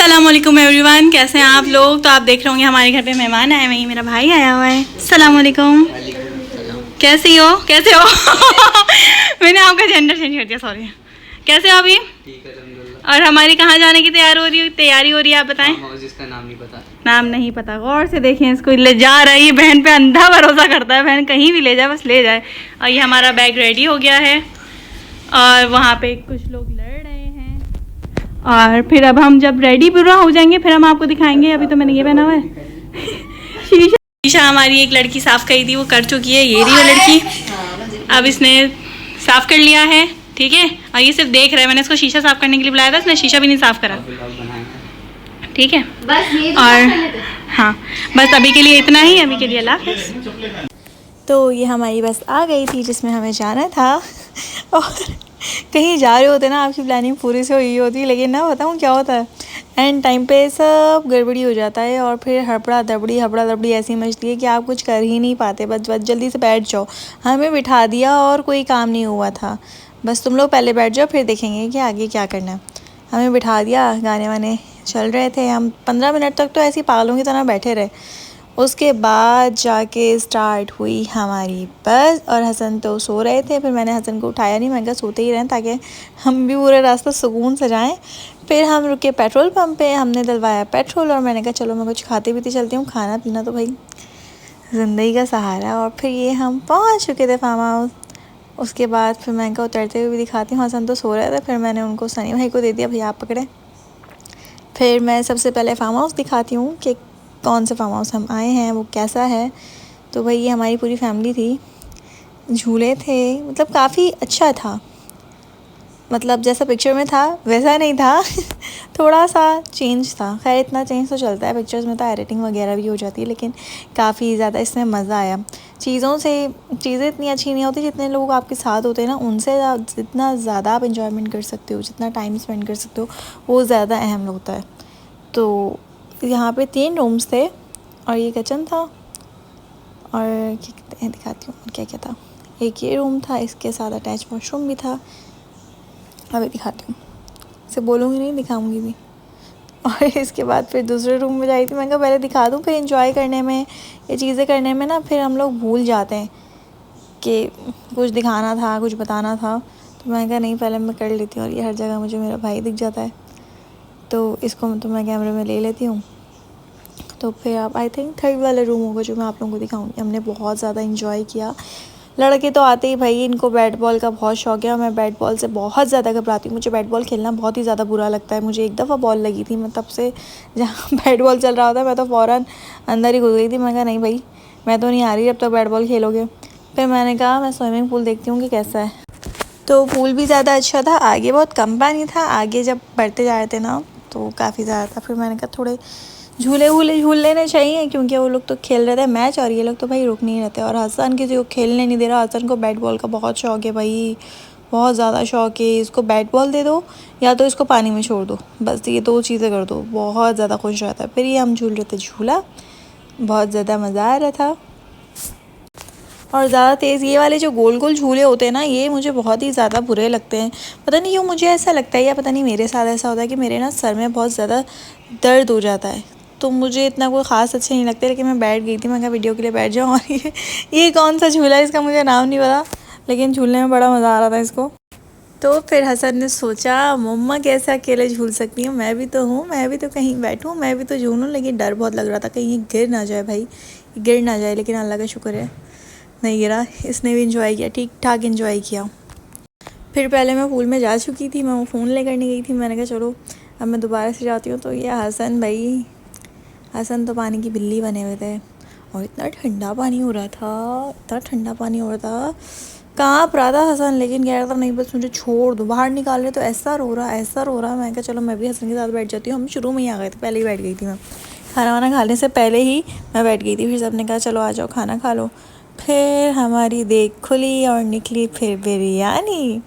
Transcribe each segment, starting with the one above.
अस्सलाम वालेकुम एवरीवन, कैसे हैं आप लोग। तो आप देख रहे होंगे हमारे घर पे मेहमान आए हुए हैं। मेरा भाई आया हुआ है। अस्सलाम वालेकुम। कैसी हो? कैसे हो? मैंने आपका जेंडर चेंज कर दिया, सॉरी। कैसे हो अभी? ठीक है, और हमारी कहाँ जाने की तैयारी हो रही है आप बताएं। जिसका नाम नहीं पता। नाम नहीं पता, गौर से देखें इसको, ले जा रही है। बहन पे अंधा भरोसा करता है, बहन कहीं भी ले जाए बस ले जाए। और ये हमारा बैग रेडी हो गया है और वहाँ पे कुछ लोग लड़ रहे हैं। और फिर अब हम जब रेडी पूरा हो जाएंगे फिर हम आपको दिखाएंगे। अभी तो मैंने ये पहना हुआ है। शीशा हमारी एक लड़की साफ़ करी थी, वो कर चुकी है। ये रही वो लड़की, अब इसने साफ़ कर लिया है, ठीक है। और ये सिर्फ देख रहा है, मैंने इसको शीशा साफ़ करने के लिए बुलाया था, इसने शीशा भी नहीं साफ़ करा, ठीक है। और हाँ, बस अभी के लिए इतना ही, अभी के लिए अल्लाह हाफ़िज़। तो ये हमारी बस आ गई थी जिसमें हमें जाना था। और कहीं जा रहे होते ना, आपकी प्लानिंग पूरी से हुई होती, लेकिन ना बताऊँ क्या होता है, एंड टाइम पे सब गड़बड़ी हो जाता है और फिर हड़बड़ा दबड़ी ऐसी मचती है कि आप कुछ कर ही नहीं पाते। बस जल्दी से बैठ जाओ। हमें बिठा दिया और कोई काम नहीं हुआ था, बस तुम लोग पहले बैठ जाओ फिर देखेंगे कि आगे क्या करना है। हमें बिठा दिया, गाने वाने चल रहे थे, हम 15 मिनट तक तो ऐसे ही पागलों की तरह बैठे रहे। उसके बाद जाके स्टार्ट हुई हमारी बस, और हसन तो सो रहे थे। फिर मैंने हसन को उठाया नहीं, मैंने कहा सोते ही रहें ताकि हम भी पूरा रास्ता सुकून से जाएं। फिर हम रुके पेट्रोल पंप पे, हमने डलवाया पेट्रोल और मैंने कहा चलो मैं कुछ खाते पीते चलती हूँ, खाना पीना तो भाई ज़िंदगी का सहारा। और फिर ये हम पहुँच चुके थे फार्म हाउस। उसके बाद फिर मैं इनका उतरते हुए भी दिखाती हूँ। हसन तो सो रहे थे, फिर मैंने उनको सनी भाई को दे दिया, भैया आप पकड़े। फिर मैं सबसे पहले फार्म हाउस दिखाती हूँ कि कौन से फार्म हाउस हम आए हैं, वो कैसा है। तो भाई ये हमारी पूरी फैमिली थी, झूले थे, मतलब काफ़ी अच्छा था। मतलब जैसा पिक्चर में था वैसा नहीं था। थोड़ा सा चेंज था, खैर इतना चेंज तो चलता है पिक्चर्स में, तो एडिटिंग वगैरह भी हो जाती है, लेकिन काफ़ी ज़्यादा इसमें मज़ा आया। चीज़ें इतनी अच्छी नहीं होती, जितने लोग आपके साथ होते हैं ना उनसे जितना ज़्यादा आप इंजॉयमेंट कर सकते हो, जितना टाइम स्पेंड कर सकते हो, वो ज़्यादा अहम होता है। तो यहाँ पे 3 रूम्स थे और ये किचन था, और दिखाती हूँ क्या क्या था। एक ये रूम था, इसके साथ अटैच वॉशरूम भी था। अभी दिखाती हूँ, इसे बोलूँगी नहीं, दिखाऊंगी भी। और इसके बाद फिर दूसरे रूम में जाई थी, मैंने कहा पहले दिखा दूँ, फिर एंजॉय करने में, ये चीज़ें करने में ना फिर हम लोग भूल जाते हैं कि कुछ दिखाना था, कुछ बताना था। तो मैंने कहा नहीं, पहले मैं कर लेती हूँ। और ये हर जगह मुझे मेरा भाई दिख जाता है, तो इसको तो मैं कैमरे में ले लेती हूँ। तो फिर आप आई थिंक 3rd वाला रूम होगा जो मैं आप लोगों को दिखाऊंगी। हमने बहुत ज़्यादा इंजॉय किया। लड़के तो आते ही भाई इनको बैट बॉल का बहुत शौक है, और मैं बैट बॉल से बहुत ज़्यादा घबराती हूँ। मुझे बैट बॉल खेलना बहुत ही ज़्यादा बुरा लगता है। मुझे एक दफ़ा बॉल लगी थी, मैं तब से जहाँ बैट बॉल चल रहा होता मैं तो फ़ौरन अंदर ही घुस गई थी। मैं कहा नहीं भाई, मैं तो नहीं आ रही जब तक बैट बॉल खेलोगे। फिर मैंने कहा मैं स्विमिंग पूल देखती हूँ कि कैसा है। तो पूल भी ज़्यादा अच्छा था, आगे बहुत कम पानी था, आगे जब बढ़ते जा रहे थे ना तो काफ़ी ज़्यादा था। फिर मैंने कहा थोड़े झूल लेने चाहिए, क्योंकि वो लोग तो खेल रहे थे मैच और ये लोग तो भाई रुक नहीं रहते। और हसन किसी को खेलने नहीं दे रहा। हसन को बैट बॉल का बहुत शौक है भाई, बहुत ज़्यादा शौक है। इसको बैट बॉल दे दो या तो इसको पानी में छोड़ दो, बस ये 2 चीज़ें कर दो, बहुत ज़्यादा खुश रहता है। फिर ये हम झूल रहे थे झूला, बहुत ज़्यादा मज़ा आ रहा था। और ज़्यादा तेज़ ये वाले जो गोल गोल झूले होते हैं ना, ये मुझे बहुत ही ज़्यादा बुरे लगते हैं। पता नहीं क्यों मुझे ऐसा लगता है, या पता नहीं मेरे साथ ऐसा होता है कि मेरे ना सर में बहुत ज़्यादा दर्द हो जाता है, तो मुझे इतना कोई ख़ास अच्छे नहीं लगते। लेकिन मैं बैठ गई थी, मैं कहा वीडियो के लिए बैठ जाऊँ। और ये कौन सा झूला है, इसका मुझे नाम नहीं पता, लेकिन झूलने में बड़ा मज़ा आ रहा था इसको। तो फिर हसन ने सोचा मम्मा कैसे अकेले झूल सकती हूँ, मैं भी तो हूँ, मैं भी तो कहीं बैठूँ, मैं भी तो झूलूँ। लेकिन डर बहुत लग रहा था कहीं गिर ना जाए भाई, गिर ना जाए। लेकिन अल्लाह का शुक्र है नहीं गिरा, इसने भी इंजॉय किया, ठीक ठाक इंजॉय किया। फिर पहले मैं पूल में जा चुकी थी, मैं वो फ़ोन लेकर नहीं गई थी। मैंने कहा चलो अब मैं दोबारा से जाती हूँ। तो ये हसन तो पानी की बिल्ली बने हुए थे, और इतना ठंडा पानी हो रहा था, इतना ठंडा पानी हो रहा था, काँप रहा था हसन। लेकिन कह रहा था नहीं बस मुझे छोड़ दो, बाहर निकाल रहे तो ऐसा रो रहा। मैं कहा चलो मैं भी हसन के साथ बैठ जाती हूँ। हम शुरू में ही आ गए थे, पहले ही बैठ गई थी मैं, खाना वाना खाने से पहले ही मैं बैठ गई थी। फिर सबने कहा चलो आ जाओ खाना खा लो। फिर हमारी देख खुली और निकली फिर बिरयानी।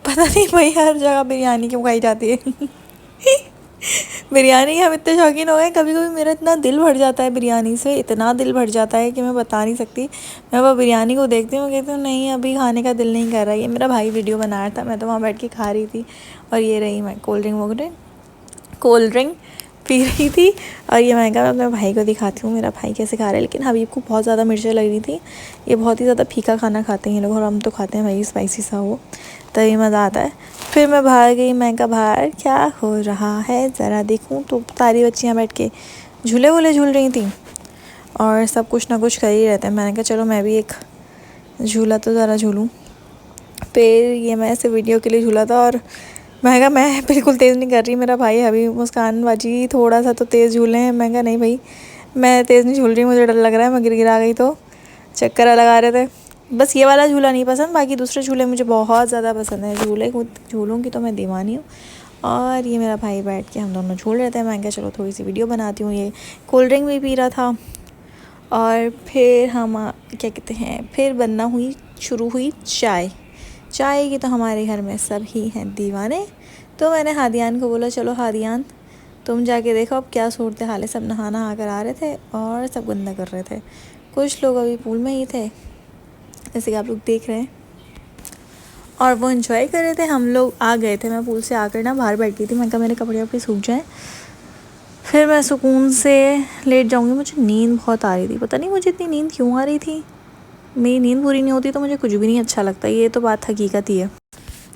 पता नहीं भाई हर जगह बिरयानी क्यों खाई जाती है। बिरयानी हम इतने शौकीन हो गए, कभी कभी मेरा इतना दिल भर जाता है बिरयानी से, इतना दिल भर जाता है कि मैं बता नहीं सकती। मैं वो बिरयानी को देखती हूँ, कहती हूँ नहीं अभी खाने का दिल नहीं कर रहा। ये मेरा भाई वीडियो बना रहा था, मैं तो वहाँ बैठ के खा रही थी। और ये रही मैं कोल्ड ड्रिंक पी रही थी। और ये मैं कहा मैं भाई को दिखाती हूँ मेरा भाई कैसे खा रहा है। लेकिन हबीब को बहुत ज़्यादा मिर्चें लग रही थी। ये बहुत ही ज़्यादा फीका खाना खाते हैं ये लोग, और हम तो खाते हैं भाई स्पाइसी सा हो, तभी मज़ा आता है। फिर मैं बाहर गई, मैं कहा बाहर क्या हो रहा है ज़रा देखूँ। तो सारी बच्चियाँ बैठ के झूले वूले झूल रही थी और सब कुछ ना कुछ कर ही रहते हैं। मैंने कहा चलो मैं भी एक झूला तो ज़रा झूलूँ। फिर ये मैं ऐसे वीडियो के लिए झूला था, और मैं कहा मैं बिल्कुल तेज़ नहीं कर रही, मेरा भाई अभी मुस्कान बाजी थोड़ा सा तो तेज़ झूले हैं। मैं कहा नहीं भाई मैं तेज़ नहीं झूल रही, मुझे डर लग रहा है, मैं गिरा गई तो चक्कर लगा रहे थे। बस ये वाला झूला नहीं पसंद, बाकी दूसरे झूले मुझे बहुत ज़्यादा पसंद है। झूलों की तो मैं दीवानी हूँ। और ये मेरा भाई बैठ के हम दोनों झूल रहे थे। मैं कहा चलो थोड़ी सी वीडियो बनाती हूँ। ये कोल्ड ड्रिंक भी पी रहा था। और फिर हम क्या कहते हैं, फिर बनना शुरू हुई चाय की। तो हमारे घर में सब ही हैं दीवाने। तो मैंने हादियान को बोला चलो हादियान तुम जाके देखो अब क्या सूरत हाल है। सब नहा कर आ रहे थे और सब गंदा कर रहे थे। कुछ लोग अभी पूल में ही थे जैसे कि आप लोग देख रहे हैं, और वो एंजॉय कर रहे थे। हम लोग आ गए थे, मैं पूल से आकर ना बाहर बैठ गई थी। मैं कहा मेरे कपड़े वपड़े सूख जाएँ, फिर मैं सुकून से लेट जाऊँगी। मुझे नींद बहुत आ रही थी, पता नहीं मुझे इतनी नींद क्यों आ रही थी। मेरी नींद पूरी नहीं होती तो मुझे कुछ भी नहीं अच्छा लगता, ये तो बात हकीकत ही है।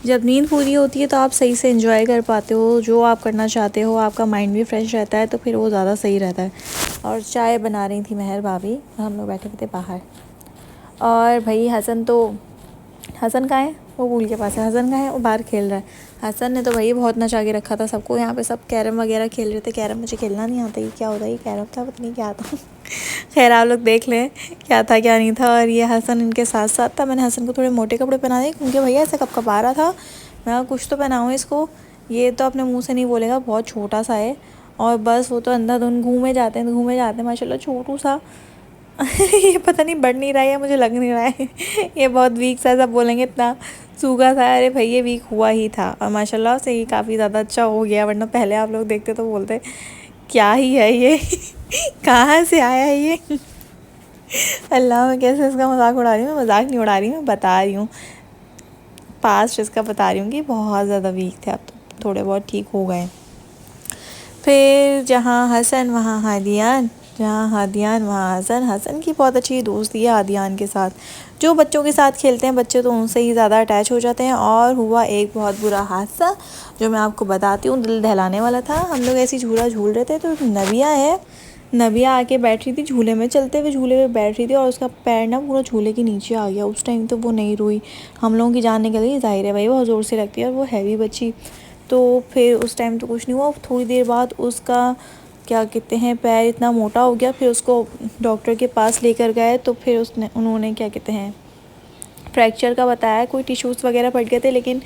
जब नींद पूरी होती है तो आप सही से एंजॉय कर पाते हो, जो आप करना चाहते हो, आपका माइंड भी फ्रेश रहता है, तो फिर वो ज़्यादा सही रहता है। और चाय बना रही थी मेहर भाभी, हम लोग बैठे थे बाहर। और भाई हसन कहाँ है, वो पूल के पास है। हसन कहाँ है, वो बाहर खेल रहा है। हसन ने तो भाई बहुत नचा के रखा था सबको। यहाँ पे सब कैरम वगैरह खेल रहे थे। कैरम मुझे खेलना नहीं आता, ये क्या होता है, ये कैरम था पता नहीं क्या आता। खैर आप लोग देख लें क्या था क्या नहीं था। और ये हसन इनके साथ साथ था। मैंने हसन को थोड़े मोटे कपड़े पहना दिए क्योंकि भैया ऐसा कब आ रहा था। मैं कुछ तो पहनाऊँ इसको, ये तो अपने मुँह से नहीं बोलेगा, बहुत छोटा सा है। और बस वो तो अंधाधुन घूमे जाते हैं माशाल्लाह छोटू सा। ये पता नहीं बढ़ नहीं रहा है, मुझे लग नहीं रहा है। ये बहुत वीक सा, सब बोलेंगे इतना सूखा था। अरे भाई ये वीक हुआ ही था, और माशाल्लाह से ये काफ़ी ज़्यादा अच्छा हो गया। वरना पहले आप लोग देखते तो बोलते क्या ही है ये। कहाँ से आया है ये। अल्लाह मैं कैसे इसका मजाक उड़ा रही हूँ। मैं मजाक नहीं उड़ा रही, मैं बता रही हूँ, पास्ट इसका बता रही हूँ कि बहुत ज़्यादा वीक थे, अब तो थोड़े बहुत ठीक हो गए। फिर जहाँ हसन वहाँ हादियान, जहाँ हादियान वहाँ हसन। हसन की बहुत अच्छी दोस्ती है हादियान के साथ। जो बच्चों के साथ खेलते हैं बच्चे तो उनसे ही ज़्यादा अटैच हो जाते हैं। और हुआ एक बहुत बुरा हादसा जो मैं आपको बताती हूँ, दिल दहलाने वाला था। हम लोग ऐसी झूला झूल रहे थे तो नबिया आके बैठ रही थी झूले में, चलते हुए झूले में बैठ रही थी, और उसका पैर ना पूरा झूले के नीचे आ गया। उस टाइम तो वो नहीं रोई, हम लोगों की जान निकल गई। जाहिर है भाई बहुत ज़ोर से लगती है और वो हैवी बच्ची, तो फिर उस टाइम तो कुछ नहीं हुआ। थोड़ी देर बाद उसका क्या कहते हैं पैर इतना मोटा हो गया। फिर उसको डॉक्टर के पास लेकर गए तो फिर उन्होंने क्या कहते हैं फ्रैक्चर का बताया, कोई टिश्यूज़ वगैरह फट गए थे। लेकिन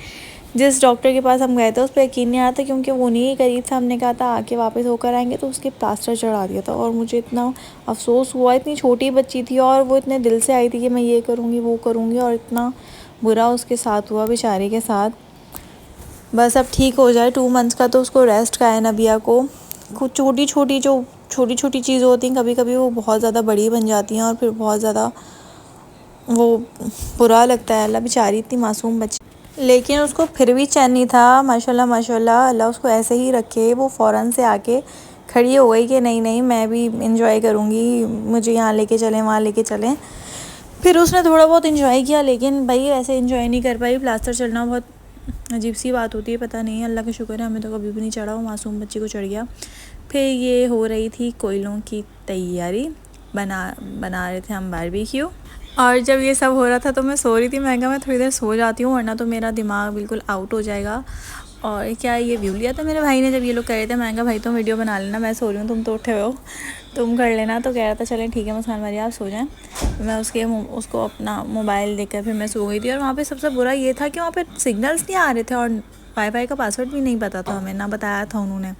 जिस डॉक्टर के पास हम गए थे उस पर यकीन नहीं आ रहा था क्योंकि वो नहीं करीब था। हमने कहा था आके वापस होकर आएंगे, तो उसके प्लास्टर चढ़ा दिया था। और मुझे इतना अफसोस हुआ, इतनी छोटी बच्ची थी और वो इतने दिल से आई थी कि मैं ये करूँगी वो करूँगी, और इतना बुरा उसके साथ हुआ बेचारी के साथ। बस अब ठीक हो जाए, 2 मंथ्स का तो उसको रेस्ट का है नबिया को। कुछ छोटी छोटी चीज़ होती हैं, कभी कभी वो बहुत ज़्यादा बड़ी बन जाती हैं और फिर बहुत ज़्यादा वो बुरा लगता है। अल्लाह बेचारी इतनी मासूम बच्ची, लेकिन उसको फिर भी चैन नहीं था। माशाल्लाह अल्लाह उसको ऐसे ही रखे। वो फ़ौरन से आके खड़ी हो गई कि नहीं मैं भी इंजॉय करूँगी, मुझे यहाँ लेके चलें वहाँ लेके चलें। फिर उसने थोड़ा बहुत इंजॉय किया, लेकिन भाई ऐसे इंजॉय नहीं कर पाई। प्लास्टर चढ़ना बहुत अजीब सी बात होती है, पता नहीं, अल्लाह का शुक्र है हमें तो कभी भी नहीं चढ़ा, वो मासूम बच्ची को चढ़ गया। फिर ये हो रही थी कोयलों की तैयारी, बना रहे थे हम बारबेक्यू। और जब ये सब हो रहा था तो मैं सो रही थी। मैं कहा मैं थोड़ी देर सो जाती हूँ वरना तो मेरा दिमाग बिल्कुल आउट हो जाएगा। और क्या ये व्यू लिया था मेरे भाई ने जब ये लोग कह रहे थे। मैं कहा भाई तुम वीडियो बना लेना, मैं सो रही हूँ, तुम तो उठे हो, तुम कर लेना। तो कह रहा था चलें ठीक है मुस्कान वाली आप सो जाएं। मैं उसको अपना मोबाइल देकर फिर मैं सो गई थी। और वहाँ पे सबसे बुरा ये था कि वहाँ पे सिग्नल्स नहीं आ रहे थे और वाईफाई का पासवर्ड भी नहीं पता था हमें, ना बताया था उन्होंने।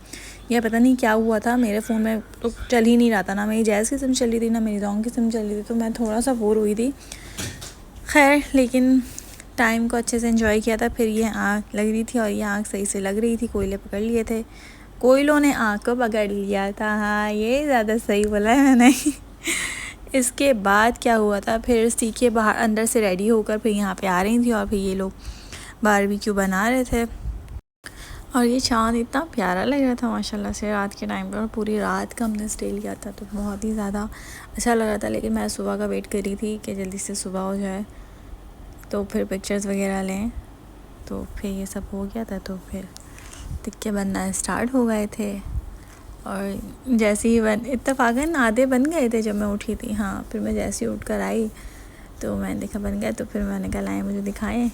यह पता नहीं क्या हुआ था, मेरे फ़ोन में तो चल ही नहीं रहा था, ना मेरी जैज़ की सिम चल रही थी ना मेरी जॉन की सिम चल रही थी। तो मैं थोड़ा सा बोर हुई थी। खैर लेकिन टाइम को अच्छे से एंजॉय किया था। फिर ये आँख लग रही थी और ये आँख सही से लग रही थी, कोयले पकड़ लिए थे, कोयलों ने आँख को पकड़ लिया था। हाँ ये ज़्यादा सही बोला है मैंने। इसके बाद क्या हुआ था, फिर सीखे बाहर अंदर से रेडी होकर फिर यहाँ पे आ रही थी और फिर ये लोग बारबेक्यू बना रहे थे। और ये चाँद इतना प्यारा लग रहा था माशाल्लाह से रात के टाइम पर, और पूरी रात का हमने स्टे लिया था तो बहुत ही ज़्यादा अच्छा लग रहा था। लेकिन मैं सुबह का वेट कर रही थी कि जल्दी से सुबह हो जाए तो फिर पिक्चर्स वगैरह लें। तो फिर ये सब हो गया था तो फिर टिक्के बनना स्टार्ट हो गए थे, और जैसे ही इत्तेफाकन आधे बन गए थे जब मैं उठी थी। हाँ, फिर मैं जैसे ही उठ कर आई तो मैंने देखा बन गया, तो फिर मैंने कहा लाएँ मुझे दिखाएं,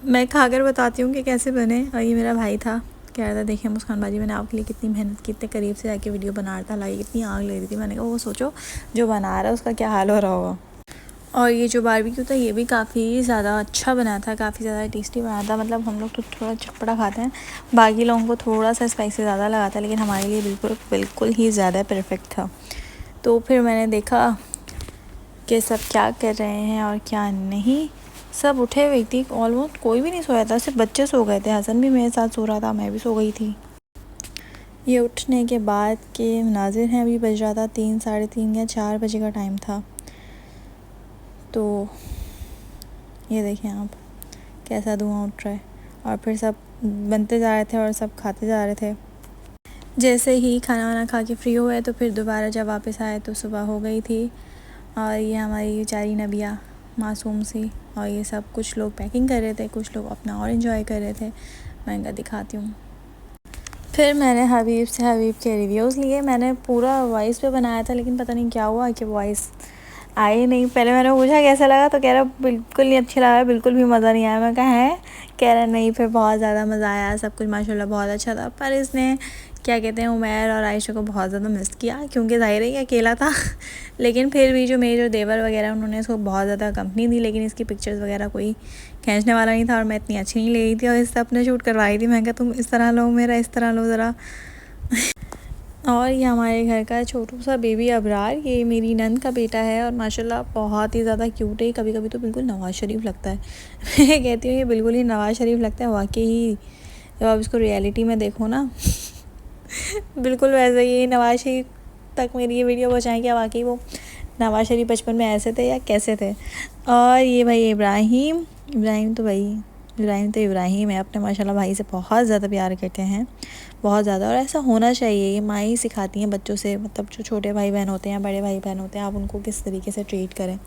मैं खाकर बताती हूँ कि कैसे बने। और ये मेरा भाई था, कह रहा था देखिए मुस्कान बाजी मैंने आपके लिए कितनी मेहनत की, इतने करीब से जाके वीडियो बना रहा था, लाइक कितनी आग लग रही थी। मैंने कहा वो सोचो जो बना रहा है उसका क्या हाल हो रहा होगा। और ये जो बारबेक्यू था ये भी काफ़ी ज़्यादा अच्छा बना था, काफ़ी ज़्यादा टेस्टी बना था। मतलब हम लोग तो थोड़ा चटपटा खाते हैं, बाकी लोगों को थोड़ा सा स्पाइसी ज़्यादा लगा था, लेकिन हमारे लिए बिल्कुल ही ज़्यादा परफेक्ट था। तो फिर मैंने देखा कि सब क्या कर रहे हैं और क्या नहीं। सब उठे हुए थी, ऑलमोस्ट कोई भी नहीं सोया था, सिर्फ बच्चे सो गए थे। हसन भी मेरे साथ सो रहा था, मैं भी सो गई थी। ये उठने के बाद के मनाजिर हैं, अभी बज रहा था 3, साढ़े 3 या 4 बजे का टाइम था। तो ये देखें आप कैसा धुआं उठ रहा है, और फिर सब बनते जा रहे थे और सब खाते जा रहे थे। जैसे ही खाना वाना खा के फ्री हुए तो फिर दोबारा जब वापस आए तो सुबह हो गई थी। और ये हमारी बेचारी नबिया मासूम सी, और ये सब कुछ लोग पैकिंग कर रहे थे, कुछ लोग अपना और एंजॉय कर रहे थे। मैं इनका दिखाती हूँ। फिर मैंने हबीब के रिव्यूज़ लिए। मैंने पूरा वॉइस पे बनाया था, लेकिन पता नहीं क्या हुआ कि वॉइस आई नहीं। पहले मैंने पूछा कैसा लगा तो कह रहा बिल्कुल नहीं अच्छा लगा, बिल्कुल भी मज़ा नहीं आया। मैं कहा है, कह रहा नहीं फिर बहुत ज़्यादा मज़ा आया, सब कुछ माशाल्लाह बहुत अच्छा था। पर इसने क्या कहते हैं उमैर और आयशा को बहुत ज़्यादा मिस किया, क्योंकि ज़ाहिर है अकेला था। लेकिन फिर भी जो मेरे जो देवर वगैरह उन्होंने इसको बहुत ज़्यादा कंपनी दी, लेकिन इसकी पिक्चर्स वगैरह कोई खींचने वाला नहीं था, और मैं इतनी अच्छी नहीं ले रही थी और इससे अपने शूट करवाई थी। मैं कहा तुम इस तरह लो मेरा, इस तरह लो ज़रा। और ये हमारे घर का छोटू सा बेबी अबरार, ये मेरी नंद का बेटा है, और माशाल्लाह बहुत ही ज़्यादा क्यूट है। कभी कभी तो बिल्कुल नवाज़ शरीफ लगता है। मैं कहती हूँ ये बिल्कुल ही नवाज़ शरीफ लगता है वाकई ही, जब आप इसको रियलिटी में देखो ना। बिल्कुल वैसे ही नवाज़ शरीफ तक मेरी ये वीडियो पहुँचाएँ कि वाकई वो नवाज़ शरीफ बचपन में ऐसे थे या कैसे थे। और ये भाई इब्राहिम तो इब्राहिम है, अपने माशाल्लाह भाई से बहुत ज़्यादा प्यार करते हैं, बहुत ज़्यादा। और ऐसा होना चाहिए, ये माँ ही सिखाती हैं बच्चों से, मतलब जो छोटे भाई बहन होते हैं, बड़े भाई बहन होते हैं, आप उनको किस तरीके से ट्रीट करें।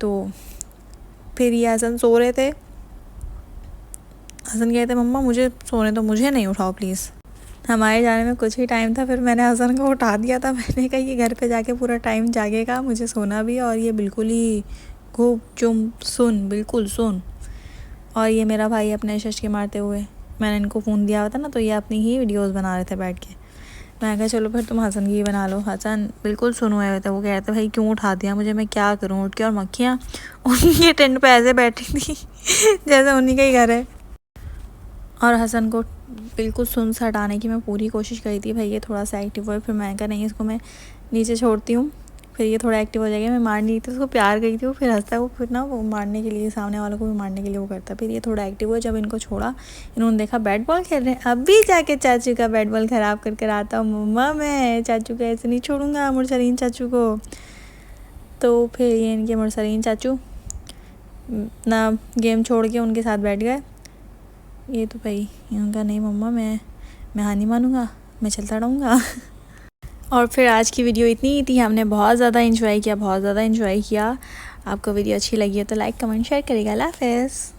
तो फिर ये हसन सो रहे थे, हसन कहते मम्मा मुझे सोने तो, मुझे नहीं उठाओ प्लीज़। हमारे जाने में कुछ ही टाइम था, फिर मैंने हसन को उठा दिया था। मैंने कहा ये घर पे जाके पूरा टाइम जागेगा, मुझे सोना भी, और ये बिल्कुल ही खूब चुम सुन, बिल्कुल सुन। और ये मेरा भाई अपने शश के मारते हुए, मैंने इनको फ़ोन दिया हुआ था ना, तो ये अपनी ही वीडियोस बना रहे थे बैठ के। मैं कहा चलो फिर तुम हसन की ही बना लो। हसन बिल्कुल सुन हुए थे, वो कह रहे थे भाई क्यों उठा दिया मुझे, मैं क्या करूँ उठ के। और मक्खियाँ उनके टेंट पे ऐसे बैठी थी जैसे उन्हीं का ही घर है। और हसन को बिल्कुल सुन से हटाने की मैं पूरी कोशिश करी थी, भाई ये थोड़ा सा एक्टिव हो। फिर मैं कहा नहीं इसको मैं नीचे छोड़ती हूँ, फिर ये थोड़ा एक्टिव हो जाएगा। मैं मारनी थी उसको, प्यार करी थी, वो फिर हंसता है, वो फिर ना वो मारने के लिए, सामने वालों को भी मारने के लिए वो करता है। फिर ये थोड़ा एक्टिव हुआ, जब इनको छोड़ा इन्होंने देखा बैट बॉल खेल रहे हैं, अभी जाके चाचू का बैट बॉल ख़राब करके आता हूँ मम्मा, मैं चाचू को ऐसे नहीं छोड़ूंगा, मुरसलीन चाचू को। तो फिर ये इनके मुरसलीन चाचू ना गेम छोड़ के उनके साथ बैठ गए। ये तो भाई उनका नहीं मम्मा, मैं हार नहीं मानूंगा, मैं चलता रहूँगा। और फिर आज की वीडियो इतनी ही थी, हमने बहुत ज़्यादा एंजॉय किया। आपको वीडियो अच्छी लगी है तो लाइक कमेंट शेयर करिएगा। अल्लाह हाफ़िज़।